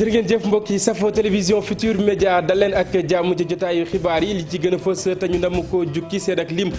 jërë ngeen jëf mbokk yi safo télévision Futur Média dal leen ak jàmm ci jotaayu xibaar yi li ci gën a fës te ñu ndam ko jukki seen ak lim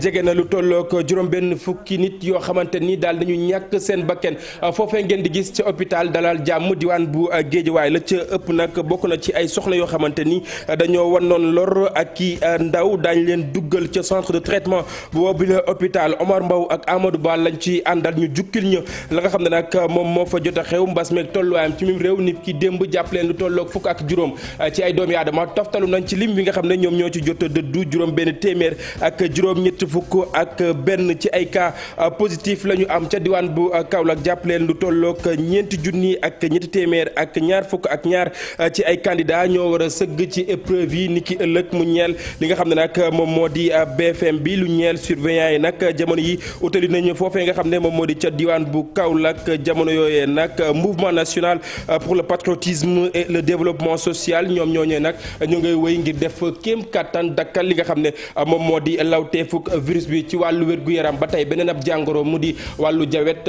jege na lu tollook juróom-benn fukki nit yoo xamante ni daal dañu ñàkk seen bakken foofee ngeen di gis ca hôpital Dalal Jàmm diwaan bu Géejawaay la ca ëpp nag bokk na ci ay soxna yoo xamante ni dañoo wannoon lor ak ki ndaw daañu leen duggal ca centre de traitement boobu la hôpital Omar Mbow ak Amadou Ba lañ ci àndal ñu jukkil ñu la nga xam ne nag moom moo fa jot a xew mbas meeg tolluwaayam ci mim réew nit ki démb jàpp leen lu tolloog fukk ak juróom ci ay doomi aadama toftalu nañ ci lim bi nga xam ne ñoom ñoo ci jot a dëddu juróom benn téeméer ak juróom ñett fukk ak benn ci ay cas positif la ñu am ca diwaan bu Kaolack jàpp leen lu tolloog ñeenti junni ak ñetti téeméer ak ñaar fukk ak ñaar ci ay candidat ñoo war a sëgg ci épreuve yi ni ki ëllëg mu ñeel li nga xam ne nag moom moo di BFM bi lu ñeel surveillant yi nag jamono yi utali nañu foofee nga xam ne moom moo di ca diwaan bu Kaolack jamono yooyee nag mouvement national pour le patriotisme et le développement social ñoom ñooñee nag ñu ngay wéy ngir def kéem kattan dakkal li nga xam ne moom moo di lawteefuk virus bi ci wàllu wér-gu-yaram ba tey beneen ab jàngoro mu di wàllu jabet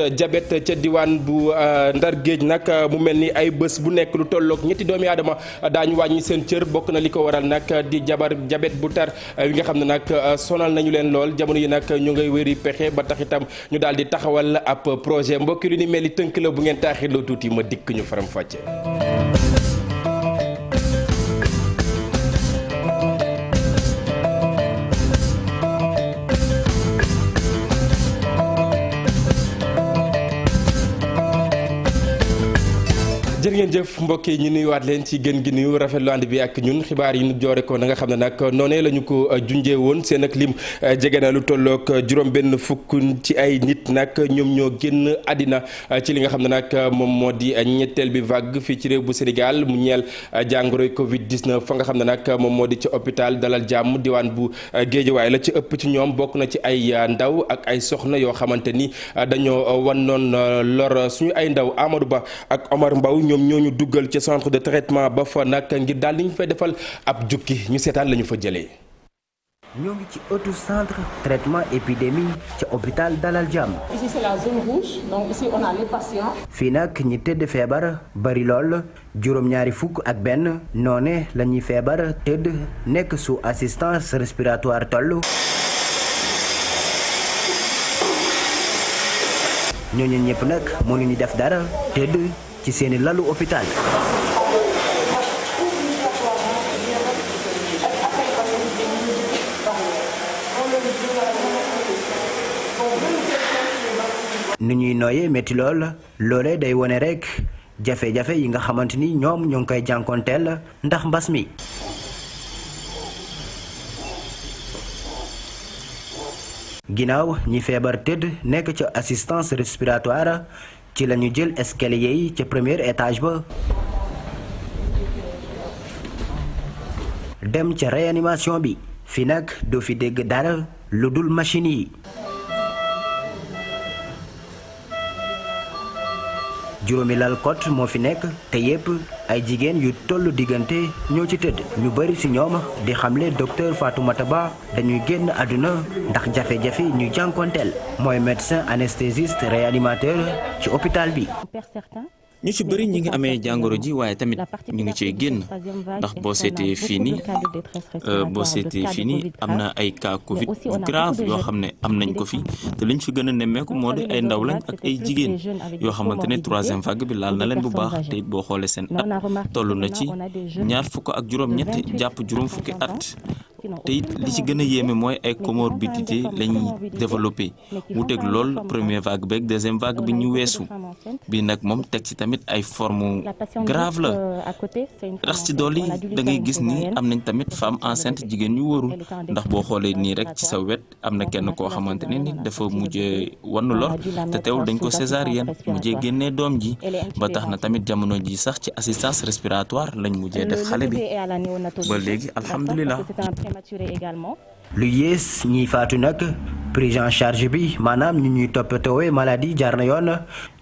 ca diwaan bu Ndar Géej nag mu mel ni ay bés bu nekk lu tolloog ñetti doomi aadama daañu wàññi seen cër bokk na li ko waral nag di jabet bu tar yi nga xam ne nag sonal nañu leen lool jamono yi nag ñu ngay wéri pexe ba tax itam ñu daal di taxawal ab projet mbokki lu ni mel ni tënk la bu ngeen taaxirloo tuuti ma dikk ñu faram fàcce. jërë ngeen jëf mbokk yi ñu nuyuwaat leen ci gën gi nuyu rafetlu ànd bi ak ñun xibaar yi ñu joore ko na nga xam ne nag noonee la ñu ko junjee woon seen ak lim jege na lu tolloog juróom-benn fukk ci ay nit nag ñoom ñoo génn àddina ci li nga xam ne nag moom moo di ñetteel bi vague fii ci réew bu Sénégal mu ñeel jàngoroy Covid 19 fa nga xam ne nag moom moo di ci hôpital Dalal Jàmm diwaan bu Géejawaay la ci ëpp ci ñoom bokk na ci ay ndaw ak ay soxna yoo xamante ni dañoo wannoon lor suñu ay ndaw Amadou Ba ak Omar Mbow ñoom ñooñu duggal ci centre de traitement ba fa nag ngir daal li ñu fay defal ab jukki ñu seetaan la ñu fa jëlee. ñoo ngi ci auto centre traitement épidémie ca hôpital Dalal Jàmm. Ici c'est la zone rouge donc ici on a les patients. fii nag ñi tëdd feebar bari lool juróom-ñaari fukk ak benn noone la ñuy feebar tëdd nekk sous assistance respiratoire toll. ñooñu ñëpp nag mënuñu def dara tëdd ci seeni lalu hôpital. nu ñuy nooyee métti lool loolee day wone rekk jafe-jafe yi nga xamante ni ñoom ñoo ngi koy jànkoonteel ndax mbas mi. ginnaaw ñi feebar tëdd nekk ca assistance respiratoire ci la ñu jël escalier yi ca premier étage ba dem ca réanimation bi fi nag doo fi dégg dara lu dul machine yi. juróomi lal kot moo fi nekk te yépp ay jigéen yu tollu diggante ñoo ci tëdd ñu bari ci ñoom di xamle docteur Fatoumata Ba dañuy génn àdduna ndax jafe-jafe ñu jànkonteel mooy médecin anesthésiste réanimateur ci hôpital bi. ñu ci bëri ñi ngi amee jàngoro ji waaye tamit ñu ngi cee génn ndax boo seetee fii nii am na ay cas Covid grave yoo xam ne am nañ ko fi te liñ fi gën a nemmeeku moo di ay ndaw lañ ak ay jigéen yoo xamante ne troisième vague bi laal na leen bu baax te it boo xoolee seen at toll na ci ñaar fukk ak juróom-ñett jàpp juróom fukki at. te it li ci gën a yéeme mooy ay comorbidité lañuy développé wuuteeg lool première vague beeg deuxième vague bi ñu weesu bi nag moom teg ci tamit ay forme grave la rax ci dolli da ngay gis ni am nañ tamit femme enceinte jigéen ñu wóorul ndax boo xoolee nii rek ci sa wet am na kenn koo xamante ne ni dafa mujjee wann lor te teewul dañ ko césarienne mujjee génnee doom ji ba tax na tamit jamono ji sax ci assistance respiratoire lañ mujjee def xale bi ba léegi alhamdulilah. lu yées ñiy faatu nag prise en charge bi maanaam ñu ñuy toppatoowee maladie jaar na yoon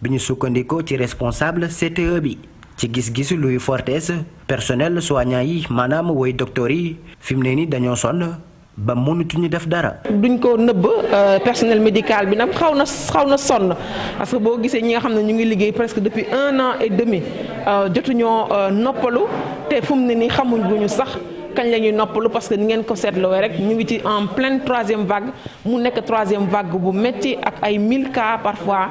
bi ñu sukkandikoo ci responsable CTE bi ci gis-gisu Louis Fortes personnel soignant yi maanaam woy docteur yi fi mu ne ni dañoo sonn ba mënatuñu def dara. duñ ko nëbb personnel médical bi nag xaw na sonn parce que boo gisee ñi nga xam ne ñu ngi liggéey presque depuis 1 an et demi jotuñoo noppalu te fu mu ne nii xamuñ bu ñu sax kañ la ñuy noppalu parce que ni ngeen ko seetloo rek ñu ngi ci en pleine 3e vague mu nekk 3e vague bu métti ak ay 1000 cas parfois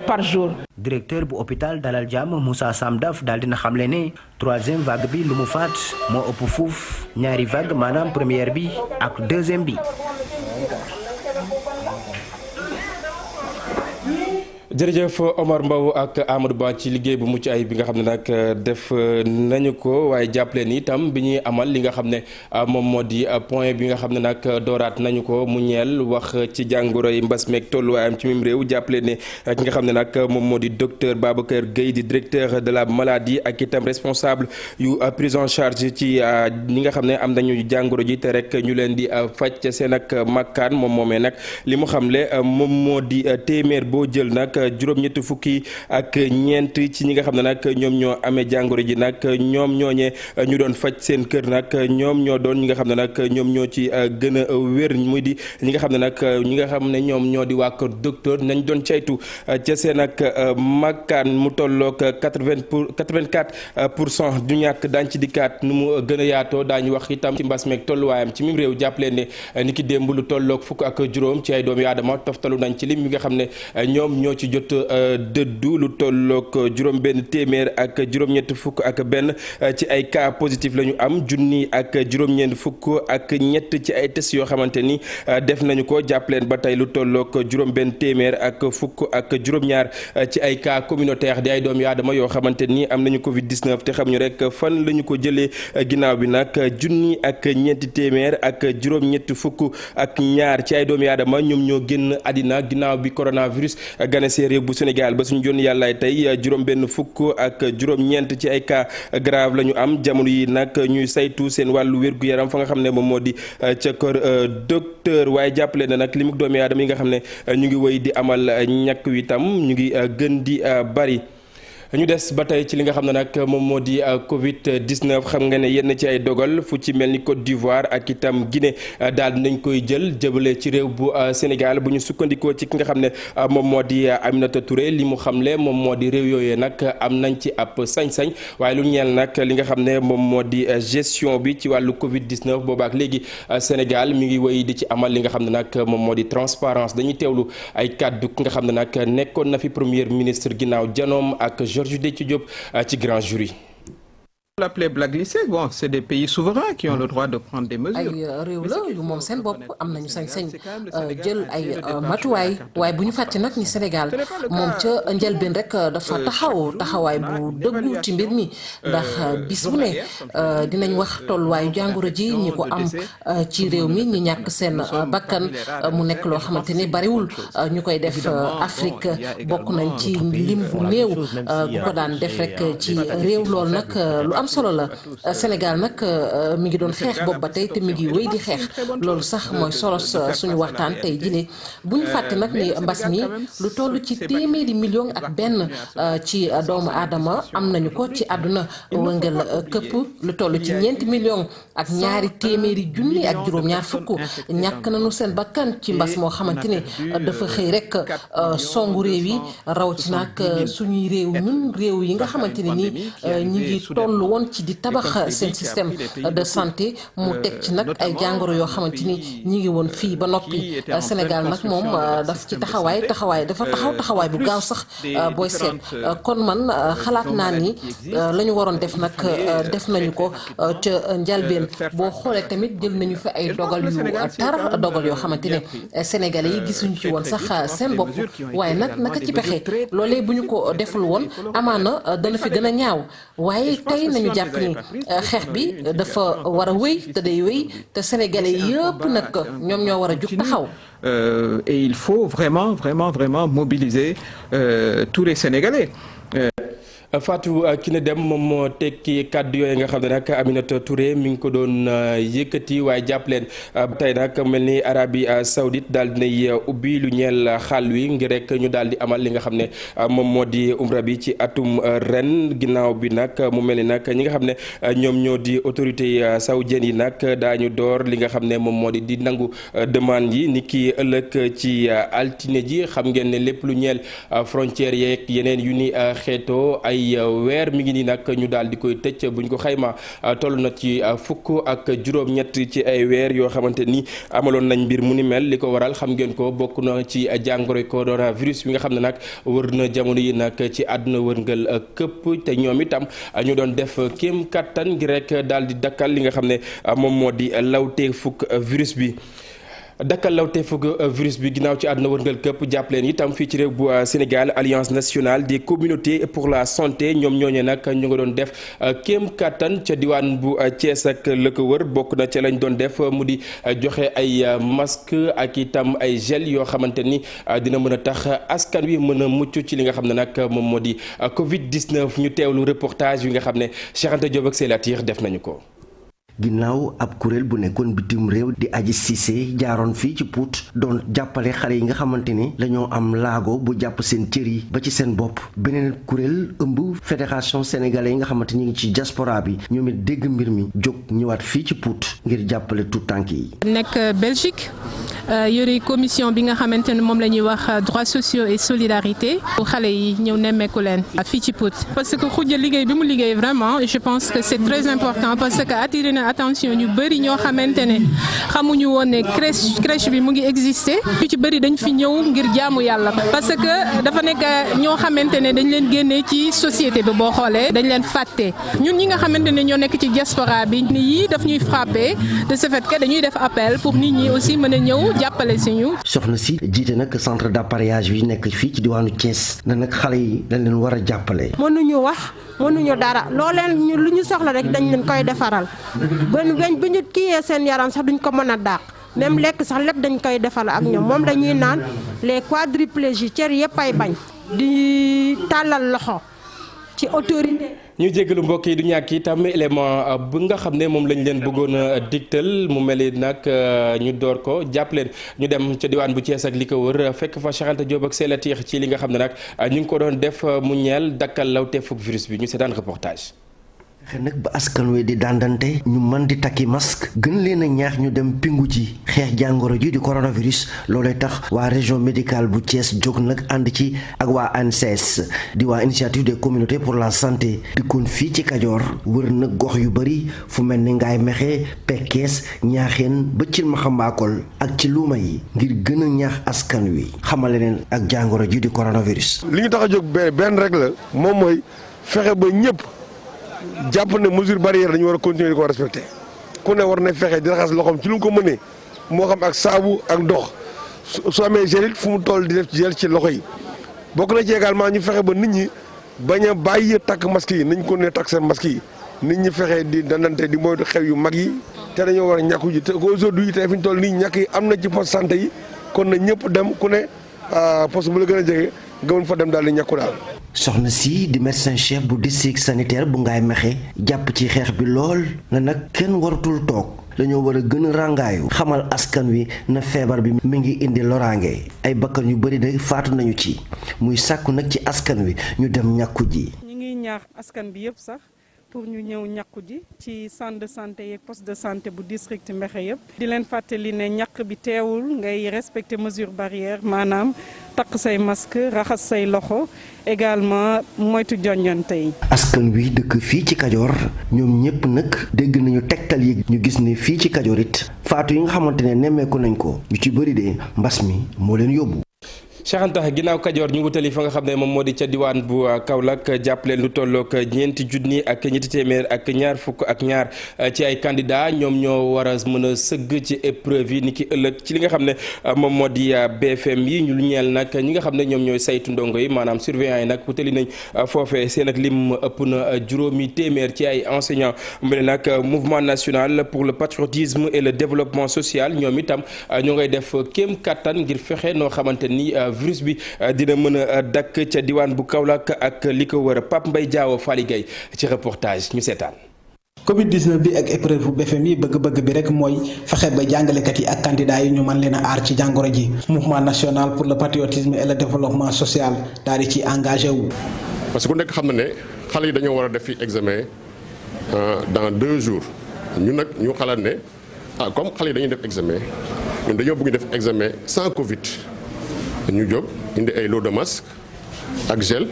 par jour. directeur bu hôpital Dalal Jàmm Moussa Samdaf daal dina xamle ne 3e vague bi lu mu faat moo ëpp fuuf ñaari vague maanaam première bi ak 2e bi. jërëjëf Omar Mbow ak Amadou Ba ci liggéey bu mucc ay bi nga xam ne nag def nañu ko waaye jàppale ni itam bi ñuy amal li nga xam ne moom moo di point bi nga xam ne nag dooraat nañu ko mu ñeel wax ci jàngoro yi mbas meeg tolluwaayam ci mim réew jàppale ne ki nga xam ne nag moom moo di docteur Babacar Gueye di directeur de la maladie ak itam responsable yu prise en charge ci ñi nga xam ne am nañu jàngoro ji te rek ñu leen di faj seen ak makkaan moom moomee nag li mu xamle moom moo di téeméer boo jël nag juróom-ñetti fukki ak ñeent ci ñi nga xam ne nag ñoom ñoo amee jàngoro ji nag ñoom ñooñee ñu doon faj seen kër nag ñoom ñoo doon ñi nga xam ne nag ñoom ñoo ci gën a wér muy di ñi nga xam ne nag ñi nga xam ne ñoom ñoo di waa kër docteur nañ doon caytu ca seen ak makkaan mu tolloog 84% du ñàkk daañ ci dikkaat nu mu gën a yaatoo daañu wax itam ci mbas meeg tolluwaayam ci mim réew jàppale ne ni ki démb lu tolloog fukk ak juróom ci ay doomu aadama toftalu nañ ci lim mi nga xam ne ñoom ñoo ci jot dëddu lu tolloog juróom benn téeméer ak juróom-ñett fukk ak benn ci ay cas positif la ñu am junni ak juróom-ñeent fukk ak ñett ci ay test yoo xamante ni def nañu ko jàppaleen ba tey lu tolloog juróom benn téeméer ak fukk ak juróom-ñaar ci ay cas communautaire di ay doomu aadama yoo xamante ni am nañu Covid 19 te xam ñu rek fan la ñu ko jëlee ginnaaw bi nag junni ak ñeenti téeméer ak juróom-ñett fukk ak ñaar ci ay doomu aadama ñoom ñoo génn àddina ginnaaw bi coronavirus gane réew bu Sénégal ba suñu jon yàllaay tey juróom benn fukk ak juróom-ñeent ci ay cas grave la ñu am jamono yi nag ñuy saytu seen wàllu wér-gu-yaram fa nga xam ne moom moo di ca kër docteur waaye jàppale na nag li mu doomi aadama yi nga xam ne ñu ngi wéy di amal ñàkk wi tam ñu ngi gën di bari. ñu des ba tey ci li nga xam ne nag moom moo di Covid 19 xam nga ne yenn ci ay dogal fu ci mel ni Côte d'Ivoire ak itam Guinée daal nañ koy jël jëbale ci réew bu Sénégal bu ñu sukkandikoo ci ki nga xam ne moom moo di Aminata Touré li mu xamle moom moo di réew yooyee nag am nañ ci ab sañ-sañ waaye lu ñeel nag li nga xam ne moom moo di gestion bi ci wàllu Covid 19 boobaak léegi Sénégal mi ngi wéy di ci amal li nga xam ne nag moom moo di transparence dañuy teewlu ay kàddu ki nga xam ne nag nekkoon na fi premier ministre ginnaaw janoom ak Georges Déthié Diop ci grand jury. L'appelé blacklisté, bon, c'est des pays souverains qui ont le droit de prendre des mesures. ay réew la yu moom seen bopp am nañu sañ-sañ jël ay matuwaay waaye bu ñu fàtte nag ni Sénégal moom ca njëlbeen rek dafa taxawaay bu dëggu ci mbir mi ndax bis bu ne dinañ wax tolluwaayu jàngoro ji ñi ko am ci réew mi ñi ñàkk seen bakkan mu nekk loo xamante ni bariwul ñu koy def Afrique bokk nañ ci lim bu néew bu ko daan def rek ci réew loolu nag lu am solo la Sénégal nag mi ngi doon xeex boobu ba tey te mi ngi wéy di xeex loolu sax mooy solo suñu waxtaan tey jile bu ñu fàtte nag ni mbas mi lu toll ci téeméeri million ak benn ci doomu aadama am nañu ko ci àdduna wëngal këpp lu toll ci 4 millions ak ñaari téeméeri junni ak juróom-ñaar fukk ñàkk nañu seen bakkan ci mbas moo xamante ne dafa xëy rek songu réew yi rawatina ak suñuy réew ñun réew yi nga xamante ne ni ñi ngi tollu woon ci di tabax seen système de santé mu teg ci nag ay jàngoro yoo xamante ni ñi ngi woon fii ba noppi Sénégal nag moom daf ci taxawaay dafa taxawaay bu gaaw sax booy seet kon man xalaat naa ni la ñu waroon def nag def nañu ko ca njalbeen boo xoolee tamit jël nañu fi ay dogal yu tar dogal yoo xamante ne Sénégalais yi gisuñu ci woon sax seen bopp waaye nag naka ci pexe loolee bu ñu ko deful woon amaana dana fi gën a ñaaw waaye tey nañu jàpp ni xeex bi dafa war a wéy te day wéy te sénégalais yëpp nag ñoom ñoo war a jug taxaw. Et il faut vraiment mobiliser tous les Sénégalais. Fatou Kiné Deme moom moo tekki kàddu yooyu nga xam ne nag Aminata Touré mi ngi ko doon yëkkati waaye jàpp leen tey nag mel ni Arabie Saoudite daal dinay ubbi lu ñeel xaal wi ngir rek ñu daal di amal li nga xam ne moom moo di umra bi ci atum ren ginnaaw bi nag mu mel ni nag ñi nga xam ne ñoom ñoo di autorité saoudienne yi nag daañu door li nga xam ne moom moo di nangu demande yi ni ki ëllëg ci altine ji xam ngeen ne lépp lu ñeel frontières yeeg yeneen yu ni xeetoo ay weer mi ngi nii nag ñu daal di koy tëj buñ ko xayma toll na ci fukk ak juróom-ñett ci ay weer yoo xamante ni amaloon nañ mbir mu ni mel li ko waral xam ngeen ko bokk na ci jàngoro coronavirus bi nga xam ne nag wër na jamono yi nag ci àdduna wërngal këpp te ñoom itam ñu doon def kéem kattan ngir rek daal di dakkal li nga xam ne moom moo di lawte fukk virus bi. dakkal lawte fukk virus bi ginnaaw ci àdduna wërngal këpp jàpp leen itam fii ci réew bu Sénégal alliance nationale des communautés pour la santé ñoom ñooñee nag ñu nga doon def kéem kattan ca diwaan bu Thiès ak la ko wër bokk na ca lañ doon def mu di joxe ay masque ak itam ay gel yoo xamante ni dina mën a tax askan wi mën a mucc ci li nga xam ne nag moom moo di Covid 19 ñu teewlu reportage yi nga xam ne Cheikh Anta Diop ak Selatir def nañu ko. ginnaaw ab kuréel bu nekkoon bitim réew di Aji Cissé jaaroon fii ci Pout doon jàppale xale yi nga xamante ni dañoo am laago bu jàpp seen cër yi ba ci seen bopp beneen kuréel ëmb fédération sénégalais yi nga xamante ñi ngi ci diaspora bi ñoom it dégg mbir mi jóg ñëwaat fii ci Pout ngir jàppale tout tànk yi. nekk Belgique yore commission bi nga xamante ne moom la ñuy wax droits sociaux et solidarité pour xale yi ñëw nemmeeku leen fii ci Pout parce que Khoudia liggéey bi mu liggéey vraiment je pense que c'est très important parce que attiré na attention ñu bëri ñoo xamante ne xamuñu woon ne crèche bi mu ngi exister ñu ci bëri dañ fi ñëw ngir jaamu yàlla parce que dafa nekk ñoo xamante ne dañ leen génnee ci société bi boo xoolee dañ leen fàtte ñun ñi nga xamante ne ñoo nekk ci diaspora bi ni yii daf ñuy frappé de ce fait que dañuy def appel pour nit ñi aussi mën a ñëw jàppale si ñu. soxna si jiite nag centre d'appareillage bi nekk fii ci diwaanu Thiès na nag xale yi dañ leen war a jàppale. mënuñu wax mënuñu dara loo leen lu ñu soxla rek dañ leen koy defaral weñ bu ñu kiyee seen yaram sax duñ ko mën a dàq même lekk sax lépp dañ koy defal ak ñoom moom la ñuy naan les quadriplégiques cër yëpp ay bañ di tàllal loxo ci autorité. ñu jéggalu mbokk yi du ñàkk itam élément bu nga xam ne moom lañ leen bëggoon a digtal mu mel ni nag ñu door ko jàpp leen ñu dem ca diwaan bu Thiès ak li ko wër fekk fa Cheikh Anta Diop ak Selatir ci li nga xam ne nag ñu ngi ko doon def mu ñeel dakkal lawteefug virus bi ñu seetaan reportage. fexe nag ba askan wi di dandante ñu mën di takki masque gën leen a ñaax ñu dem pingu ji xeex jàngoro ji di coronavirus loolee tax waa région médicale bu Thiès jóg nag ànd ci ak waa ANSES di waa initiative des communautés pour la santé dikkoon fii ci Kajoor wër nag gox yu bari fu mel ni Ngaay Mexe Pekkees Ñaaxeen ba ci Maxambaakol ak ci luuma yi ngir gën a ñaax askan wi xamale leen ak jàngoro ji di coronavirus. li ñu tax a jóg benn rek la moom mooy fexe ba ñëpp. jàpp ne mesure barrière dañu war a continuer di ko respecté ku ne war na fexe di raxas loxoom ci lu ko mënee moo xam ak saabu ak ndox su amee gel it fu mu toll di def gel ci loxo yi bokk na ci également ñu fexe ba nit ñi bañ a bàyyi takk masque yi nañ ko ne takk seen masque yi nit ñi fexe di dandante di moytu xew yu mag yi te dañoo war a ñàkku ji te aujourd'hui tey fi ñu toll nii ñàkk yi am na ci poste santé yi kon na ñëpp dem ku ne poste bu la gën a jege nga mën fa dem daal di ñàkku daal. soxna si di médecin chef bu district sanitaire bu Ngaay Mexe jàpp ci xeex bi lool na nag kenn waratul toog dañoo war a gën a ràngaayu xamal askan wi na feebar bi mi ngi indi loraange ay bakkan yu bëri de faatu nañu ci muy sàkku nag ci askan wi ñu dem ñàkku ji. ñu ngi ñaax askan bi yëpp sax pour ñu ñëw ñàkku ji ci centre de santé yeeg poste de santé bu district Mexe yëpp di leen fàttali ne ñàkk bi teewul ngay respecter mesure barrière maanaam takk say masque raxas say loxo également moytu jonjonte yi. askan wi dëkk fii ci Kajoor ñoom ñëpp nag dégg nañu tegtal yi ñu gis ne fii ci Kajoor it faatu yi nga xamante ne nemmeeku nañ ko ñu ci bëri de mbas mi moo leen yóbbu. Cheikh Anta ginnaaw Kajoor ñu wutali fa nga xam ne moom moo di ca diwaan bu Kaolack jàppaleen lu tollook ñeenti junni ak ñetti téeméer ak ñaar fukk ak ñaar ci ay candidat ñoom ñoo war a mën a sëgg ci épreuve yi ni ki ëllëg ci li nga xam ne moom moo di BFM yi ñu lu ñeel nag ñi nga xam ne ñoom ñooy saytu ndongo yi maanaam surveillant yi nag wutali nañ foofee seen ak lim ëpp na juróomi téeméer ci ay enseignants mu ne nag mouvement national pour le patriotisme et le développement social ñoom itam ñoo ngay def kéem kattan ngir fexe noo xamante ni virus bi dina mën a dakk ca diwaan bu Kaolack ak li ko wër Pape Mbaye Diawo Fally Gueye ci reportage ñu seetaan. Covid-19 bi ak épreuve bu BFEM yi bëgg-bëgg bi rek mooy fexe ba jàngalekat yi ak candidats yi ñu mën leen a aar ci jàngoro ji. Mouvement national pour le patriotisme et le développement social daal di ci engagé wu. parce que ku nekk xam na ne xale yi dañoo war a def fi examen dans 2 jours ñun nag ñu xalaat ne comme xale yi dañuy def examen ñun dañoo bëgg def examen sans Covid ñu jóg indi ay lot de masque ak gel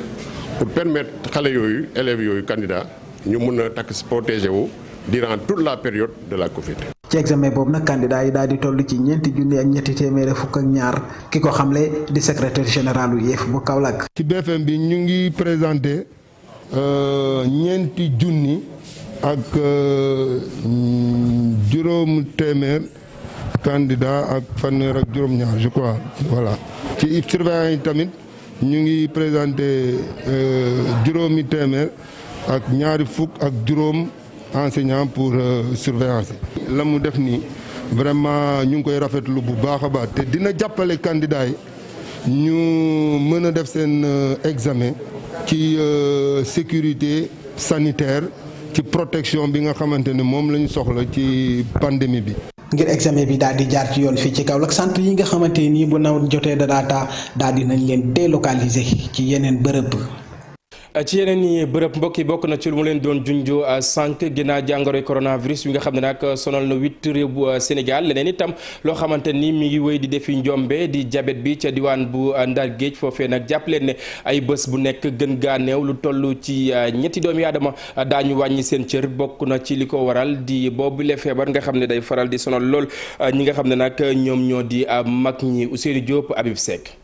pour permettre xale yooyu élèves yooyu candidats. ñu mën a takk protéger wu durant toute la période de la Covid. ci examen boobu nag candidat yi daal di toll ci ñeenti junni ak ñetti téeméer fukk ak ñaar ki ko xamle di secrétaire général u IEF bu Kaolack. ci BFM bi ñu ngi présenté ñeenti junni ak juróom téeméer candidat ak fanweer ak juróom-ñaar je crois voilà ci surveillant yi tamit ñu ngi présenté juróomi téeméer. ak ñaari fukk ak juróom enseignant pour surveillance la mu def nii vraiment ñu ngi koy rafetlu bu baax a baax te dina jàppale candidat yi ñu mën a def seen examen ci sécurité sanitaire ci protection bi nga xamante ne moom la ñu soxla ci pandémie bi. ngir examen bi daal di jaar ci yoon fii ci Kaolack centre yi nga xamante nii bu nawet jotee daraata daal di nañ leen délocaliser ci yeneen bërëb. ci yeneen i bërëb mbokk yi bokk na ci lu mu leen doon junjoo sànq ginnaaw jàngoroy coronavirus bi nga xam ne nag sonal na 8 réew bu Sénégal leneen itam loo xamante ni mi ngi wéy di defi njombe di jabet bi ca diwaan bu Ndar Géej foofee nag jàpp leen ne ay bés bu nekk gën gaa néew lu toll ci ñetti doomi aadama daañu wàññi seen cër bokk na ci li ko waral di boobule feebar nga xam ne day faral di sonal lool ñi nga xam ne nag ñoom ñoo di mag ñi Ousseynou Diop Habib Seck.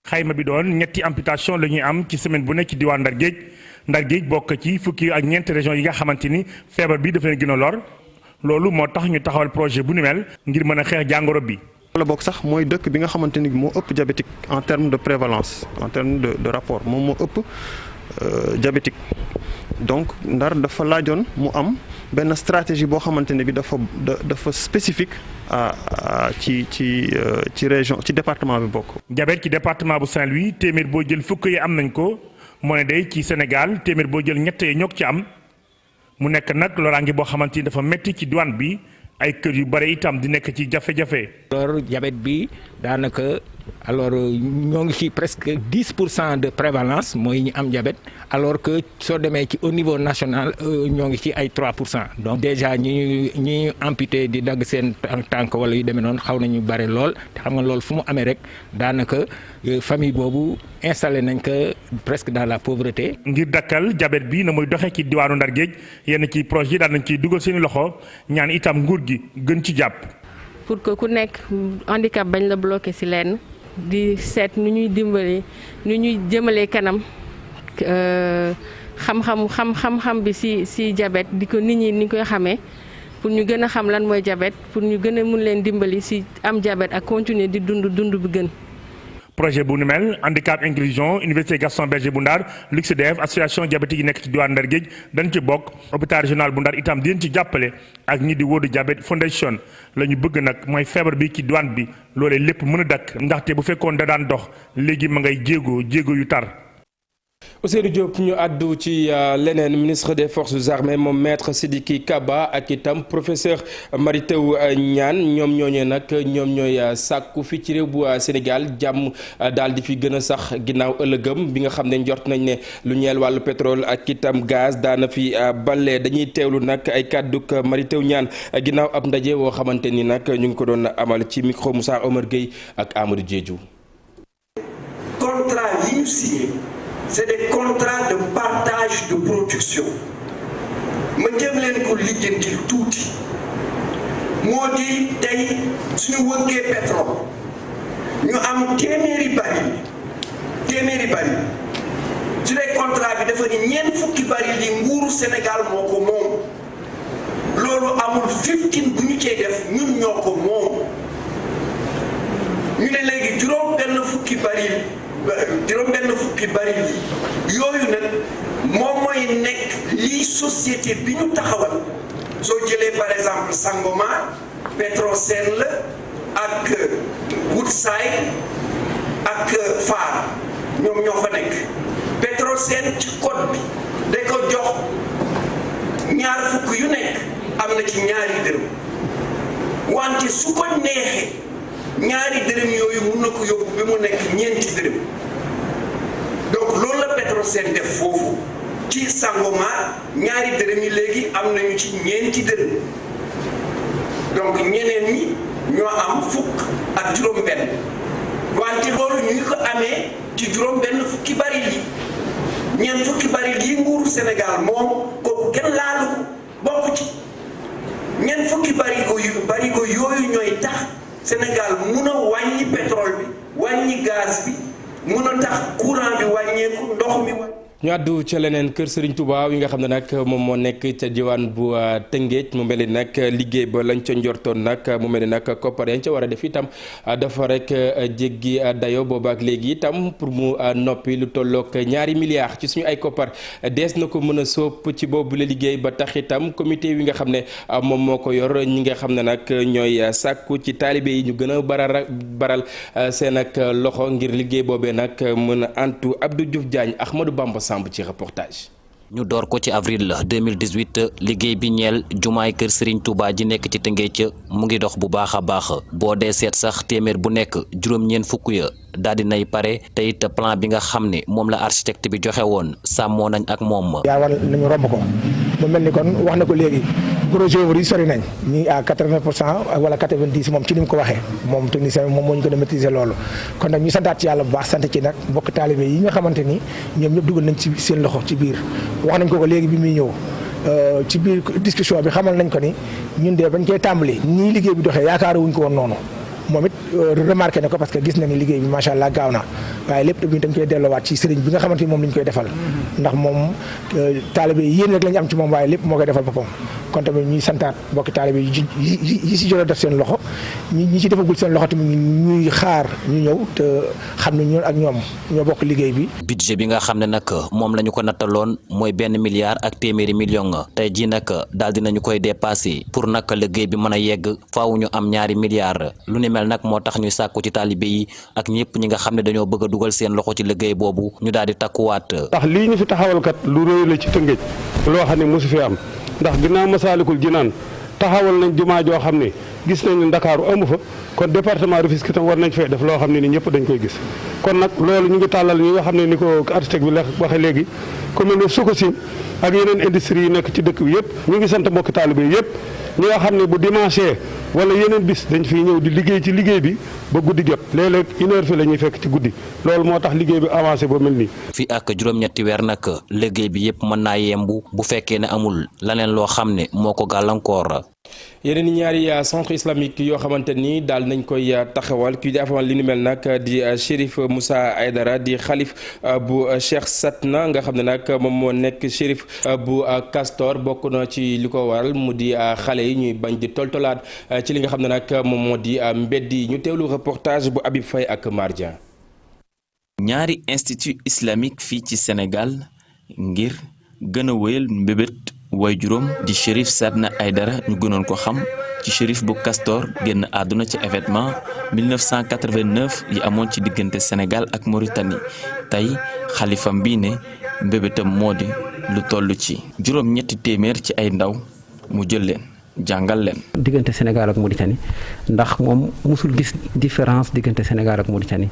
xayma bi doon ñetti amputation la ñuy am ci semaine bu nekk ci diwaan Ndar Géej bokk ci fukki ak ñeenti région yi nga xamante ni feebar bi dafa leen gën a lor loolu moo tax ñu taxawal projet bu ni mel ngir mën a xeex jàngoro bi. la bokk sax mooy dëkk bi nga xamante ni moo ëpp diabétique en terme de prévalence en terme de rapport moom moo ëpp diabétique donc Ndar dafa laajoon mu am benn stratégie boo xamante ne bi dafa spécifique ci région ci département bi bokk. diabète ci département bu Saint-Louis téeméer boo jël fukk yi am nañ ko moo ne day ci Sénégal téeméer boo jël ñett yi ñoo ci am mu nekk nag loraange boo xamante ni dafa métti ci douane bi ay kër yu bare itam di nekk ci jafe-jafe. alors diabète bi daanaka alors ñoo ngi ci presque 10% de prévalence mooy ñi am diabète alors que soo demee ci au niveau national ñoo ngi ci ay 3%. donc déjà ñi amputé di dagg seen tànk wala yu demee noonu xaw nañu bare lool te xam nga loolu fu mu amee rek daanaka famille boobu installé nañ ko presque dans la pauvreté. ngir dakkal diabète bi na muy doxee ci diwaanu Ndar Géej yenn ci projet yi daan nañ ciy dugal seeni loxo ñaan itam nguur gi gën ci jàpp. pour que ku nekk handicap bañ la bloqué ci lenn di seet nu ñuy dimbali nu ñuy jëmalee kanam xam-xam bi ci diabète di ko nit ñi ni koy xamee pour ñu gën a xam lan mooy diabète pour ñu gën a mun leen dimbali ci am diabète ak continuer di dund bi gën. projet bu nu mel handicap inclusion université Gaston Berger bu Ndar LUXDF association diabétique yi nekk ci diwaan Ndar Géej dañ ci bokk hôpital régional bu Ndar itam di leen ci jàppale ak ñi di World Diabetes Foundation la ñu bëgg nag mooy feebar bi ci diwaan bi loolee lépp mën a dakk ndaxte bu fekkoon da daan dox léegi ma ngay jéego yu tar. Ousseynou Diop ñu àddu ci leneen ministre des forces armées moom maître Sidiki Kaba ak itam professeur Mary Teuw Niane ñoom ñooñee nag ñoom ñooy sàkku fi ci réew bu Sénégal jàmm daal di fi gën a sax ginnaaw ëllëgëm bi nga xam ne njort nañ ne lu ñeel wàllu pétrole ak itam gaz daana fi balle dañuy teewlu nag ay kàdduk Mary Teuw Niane ginnaaw ab ndaje woo xamante ni nag ñu ngi ko doon amal ci micro Moussa Omar Gueye ak Amadou Diédhiou. Contrat yi ñu signé c'est des contrats de partage de production ma jëm leen ko lijjantil tuuti moo di tey suñu wëggee pétrole ñu am téeméeri baril su dee contrat bi dafa ni ñeent fukki baril yi nguuru Sénégal moo ko moom loolu amul 15 bu ñu cee def ñun ñoo ko moom ñu ne léegi juróom benn fukki baril yi yooyu nag moom mooy nekk lii société bi ñu taxawal soo jëlee par exemple Sangomar Petrosen la ak Woodside ak ak Far ñoom ñoo fa nekk Petrosen ci code bi da ko jox ñaar fukk yu nekk am na ci ñaari dërëm wante su ko neexee ñaari dërëm yooyu mun na ko yóbbu ba mu nekk ñeenti dërëm donc loolu la Petrosen def foofu ci Sangomar ñaari dërëm yi léegi am nañu ci ñeenti dërëm donc ñeneen ñi ñoo am fukk ak juróom-benn wante loolu ñu ngi ko amee ci juróom-benn fukki baril yi ñeent fukki baril yi nguuru Sénégal moom kooku kenn laalu ko bokk ci ñeent fukki barigo yooyu ñooy tax Sénégal mun a wàññi pétrole bi wàññi gaz bi mun a tax courant bi wàññeeku ndox mi wàññi. ñu àddu ca leneen kër Serigne Touba yi nga xam ne nag moom moo nekk ca diwaan bu Tëngéej mu mel ni nag liggéey ba lañ ca njortoon nag mu mel ni nag koppar yañ ca war a def itam dafa rek jéggi dayo booba ak léegi itam pour mu noppi lu tollook 2 milliards ci suñu ay koppar dees na ko mën a sóob ci boobu la liggéey ba tax itam comité wi nga xam ne moom moo ko yor ñi nga xam ne nag ñooy sàkku ci taalibe yi ñu gën a baral seen ak loxo ngir liggéey boobee nag mën a antu Abdou Diouf Diagne Ahmadou Bamba Samb ci reportage. ñu door ko ci avril 2018 liggéey bi ñeel jumaay kër Serigne Touba ji nekk ci Tëngéej mu ngi dox bu baax a baax boo dee seet sax téeméer bu nekk juróom-ñeent fukk ya daal di nay pare te it plan bi nga xam ne moom la architecte bi joxe woon sàmmoo nañ ak moom. yaa war nañu romb ko mu mel ni kon wax na ko léegi gros œuvre yi sori nañ ñii à 80% wala 90 moom ci ni mu ko waxee moom technicien moom moo ñu gën a maîtriser loolu kon nag ñu santaat ci yàlla bu baax sant ci nag mbokk taalibe yi nga xamante ni ñoom ñëpp dugal nañ ci seen loxo ci biir wax nañ ko léegi bi muy ñëw ci biir discussion bi xamal nañ ko ni ñun de bañ koy tàmbali nii liggéey bi doxee yaakaar wuñ ko woon noonu moom it remarqué na ko parce que gis na ni liggéey bi macha allah gaaw na waaye lépp tamit dañ koy delloowaat ci sëriñ bi nga xamante ni moom lañ koy defal ndax moom taalibe yi yéen rek lañ am ci moom waaye lépp moo koy defal boppam kon tamit ñuy santaat mbokki taalibe yi si jot a def seen loxo ñi ci defagul seen loxo tamit ñuy xaar ñu ñëw te xam ne ñun ak ñoom ñoo bokk liggéey bi. budget bi nga xam ne nag moom la ñu ko nattaloon mooy 1 milliard ak téeméeri million tey jii nag daal dinañu koy dépassé pour nag liggéey bi mën a yegg faaw ñu am 2 milliards lu ni mel nag moo tax ñuy sàkku ci taalibe yi ak ñëpp ñi nga xam ne dañoo bëgg a dugal seen loxo ci liggéey boobu ñu daal di takkuwaat. ndax lii ñu fi taxawal kat lu rëy la ci Tëngéej loo xam ne mosu fi am ndax ginnaaw Masaalikul Jinaan taxawal nañ jumaa joo xam ne gis nañ ne Ndakaaru amu fa kon département Rufisque tam war nañ fee def loo xam ne ni ñëpp dañ koy gis kon nag loolu ñu ngi tàllal ñi nga xam ne ni ko architecte bi la waxe léegi comme ne Sococim ak yeneen industrie yi nekk ci dëkk bi yëpp ñu ngi sant mbokki taalibe yëpp ñi nga xam ne bu dimanche wala yeneen bis dañ fiy ñëw di liggéey ci liggéey bi ba guddi jot léeg-léeg 1 heure fi la ñuy fekk ci guddi loolu moo tax liggéey bi avancé ba mel nii. fii ak juróom-ñetti weer nag liggéey bi yëpp mën naa yembu bu fekkee ne amul leneen loo xam ne moo ko gàllankoor. yeneen ñaari centre islamique yoo xamante ni daal nañ koy taxawal kii di afamal li ni mel nag di Chérif Moussa Aydara di xalif bu Cheikh Satna nga xam ne nag moom moo nekk Chérif bu Castor bokk na ci li ko waral mu di xale yi ñuy bañ di toltolaat ci li nga xam ne nag moom moo di mbedd yi ñu teewlu reportage bu Habib Faye ak Mardian. ñaari institut islamique fii ci Sénégal ngir gën a wéyal mbébét way juróom di Chérif Satna Aydara ñu gënoon ko xam ci Chérif bu Castor génn àdduna ci événement 1989 yi amoon ci diggante Sénégal ak Mauritanie tey xalifam bii ne mbébétam moo di lu toll ci juróom-ñetti téeméer ci ay ndaw mu jël leen jàngal leen. diggante Sénégal ak Mauritanie ndax moom musul gis différence diggante Sénégal ak Mauritanie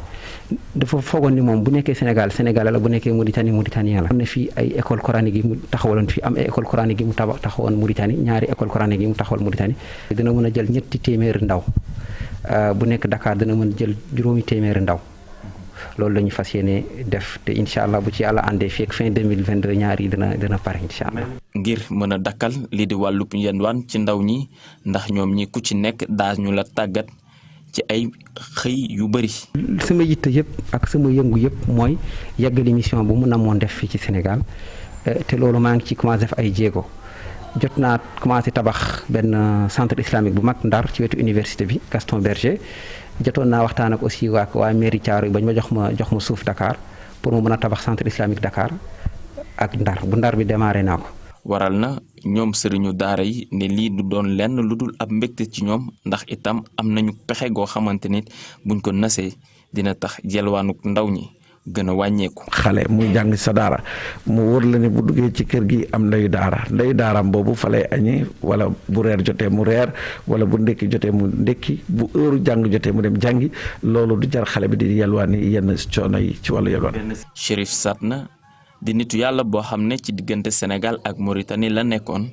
dafa foogoon ni moom bu nekkee Sénégal Sénégal la bu nekkee Mauritanie Mauritanien la. am na fii ay école coranique yi mu taxawaloon fii am ay école coranique yi mu taxawoon Mauritanie ñaari école coranique yi mu taxawal Mauritanie. dina mën a jël 2 téeméeri ndaw bu nekk Dakar dina mën a jël 2 téeméeri ndaw. loolu la ñu fas yéene def te incha allah bu ci yàlla àndee fii ak fin 2022 ñaar yi dina pare incha allah. ngir mën a dakkal lii di wàllub yendwaan ci ndaw ñi ndax ñoom ñi ku ci nekk daa ñu la tàggat ci ay xëy yu bëri. sama yitte yëpp ak sama yëngu yëpp mooy yeggali mission bu mu namoon def fii ci Sénégal te loolu maa ngi ci commencé def ay jéego jot naa commencé tabax benn centre islamique bu mag Ndar ci wetu université bi Gaston Berger. jotoon naa waxtaan ak aussi waa mairie Thiaroye bañ ma jox ma suuf Dakar pour mu mën a tabax centre islamique Dakar ak Ndar bu Ndar bi démarré naa ko. waral na ñoom sëriñu daara yi ne lii du doon lenn lu dul ab mbégte ci ñoom ndax itam am nañu pexe goo xamante nit buñ ko nasee dina tax yelwaanuk ndaw ñi gën a wàññeeku. xale muy jàng sa daara mu wóor la ne bu duggee ci kër gi am ndeyu daaraam boobu fa lay añee wala bu reer jotee mu reer wala bu ndekki jotee mu ndekki bu heure jàng jotee mu dem jàngi loolu du jar xale bi di yelwaani yenn coono yi ci wàllu yelwaan. Chérif Satna di nitu yàlla boo xam ne ci diggante Sénégal ak Mauritanie la nekkoon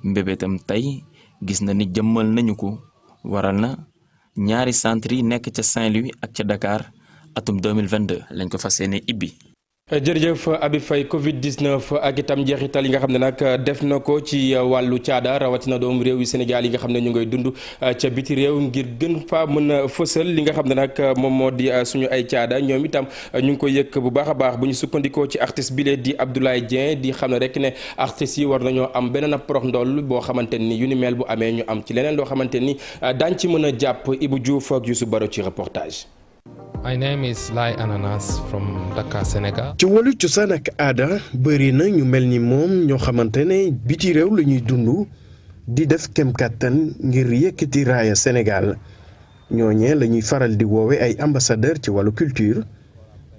mbébétam tey gis na ni jëmmal nañu ko waral na ñaari centre yi nekk ca Saint-Louis ak ca Dakar atum 2022 lañ ko fas yéene ibbi. jërëjëf Habib Faye Covid 19 ak itam njeexital yi nga xam ne nag def na ko ci wàllu caada rawatina doomu réew yi Sénégal yi nga xam ne ñu ngay dund ca biti réew ngir gën faa mën a fësal li nga xam ne nag moom moo di suñu ay caada ñoom itam ñu ngi koy yëkk bu baax a baax bu ñu sukkandikoo ci artiste bile di Abdoulaye Dieng di xam ne rek ne artistes yi war nañoo am beneen ab porox ndoll boo xamante ni yu ni mel bu amee ñu am ci leneen loo xamante ni daañ ci mën a jàpp Ibou Diouf ak Youssou Baro ci reportage. My name is Lai Ananas from Dakar, Sénégal. ci wàllu cosaan ak aada bëri na ñu mel ni moom ñoo xamante ne biti réew la ñuy dund di def kem kàttan ngir yëkkati raaya Sénégal ñooñee la ñuy faral di woowe ay ambassadeur ci wàllu culture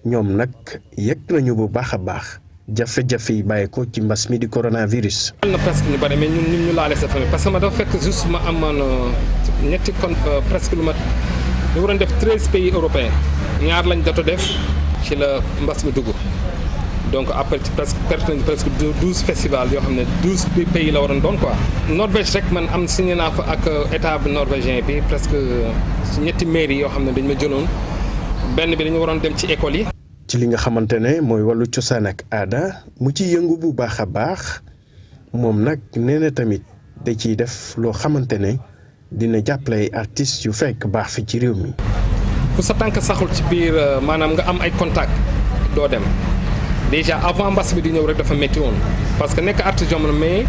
ñoom nag yëg nañu bu baax a baax jafe-jafe yi bàyyi ko ci mbas mi di coronavirus. am na presque ñu bari mais ñun ñu laale sa famille parce que ma dafa fekk juste ma amoon ñetti presque lu ma. ñu waroon def 13 pays européens ñaar lañ jot a def ci la mbas mi dugg donc après presque 12 festivals yoo xam ne 12 pays la waroon doon quoi. Norvège rek man am signé naa fa ak état bu norvégien bi presque ci ñetti mairie yoo xam ne dañ ma jëloon benn bi dañu waroon dem ci école yi. ci li nga xamante ne mooy wàllu cosaan ak aada mu ci yëngu bu baax a baax moom nag nee na tamit da ciy def loo xamante ne. dina jàppale ay artistes yu fekk baax fi ci réew mi. ku sa tànk saxul ci biir maanaam nga am ay contact doo dem déjà avant mbas bi di ñëw rek dafa métti woon parce que nekk artiste yomb na mais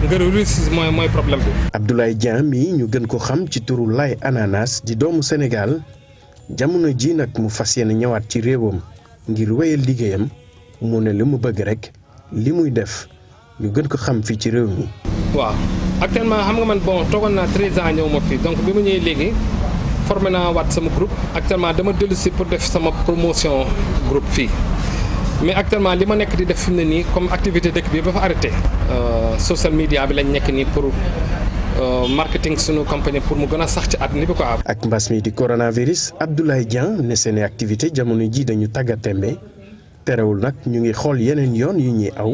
nga réussir mooy problème bi. Abdoulaye Dieng mi ñu gën ko xam ci turu Lai Ananas di doomu Sénégal jamono ji nag mu fas yéene ñëwaat ci réewam ngir wéyal liggéeyam mu ne li mu bëgg rek li muy def ñu gën ko xam fii ci réew mi. waaw actuellement xam nga man bon toogoon naa 13 ans ñëw ma fii donc bi ma ñëwee léegi formé naa waat sama groupe actuellement dama dellu si pour def sama promotion groupe fii mais actuellement li ma nekk di def fi mu ne nii comme activité dëkk bi ba fa arrêté social media bi lañ nekk nii pour marketing suñu compagnie pour mu gën a sax ci àdduna bi quoi. ak mbas mi di coronavirus Abdoulaye Dieng ne seen activité jamono ji dañu tàggatémbe terewul nag ñu ngi xool yeneen yoon yu ñuy aw.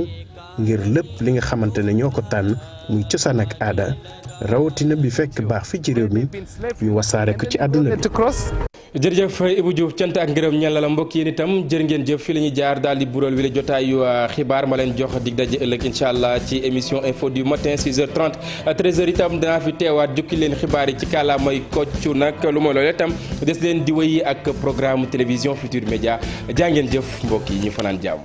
ngir lépp li nga xamante ne ñoo ko tànn muy cosaan ak aada rawatina bi fekk baax fi ci réew mi ñu wasaare ko ci àdduna bi. jërëjëf Ibou Diouf cant ak ngërëm ñeel la mbokk yéen itam jërë ngeen jëf fi la ñuy jaar daal di bural wi la jotaayu xibaar ma leen jox dig daje ëllëg incha allah ci émission info du matin 6h30 13h itam danaa fi teewaat jukki leen xibaar yi ci kàllaamay koccu nag lu ma loolee itam des leen di wéy ak programme télévision Futur Média jaa ngeen jëf mbokk yi ñu fanaan jàmm.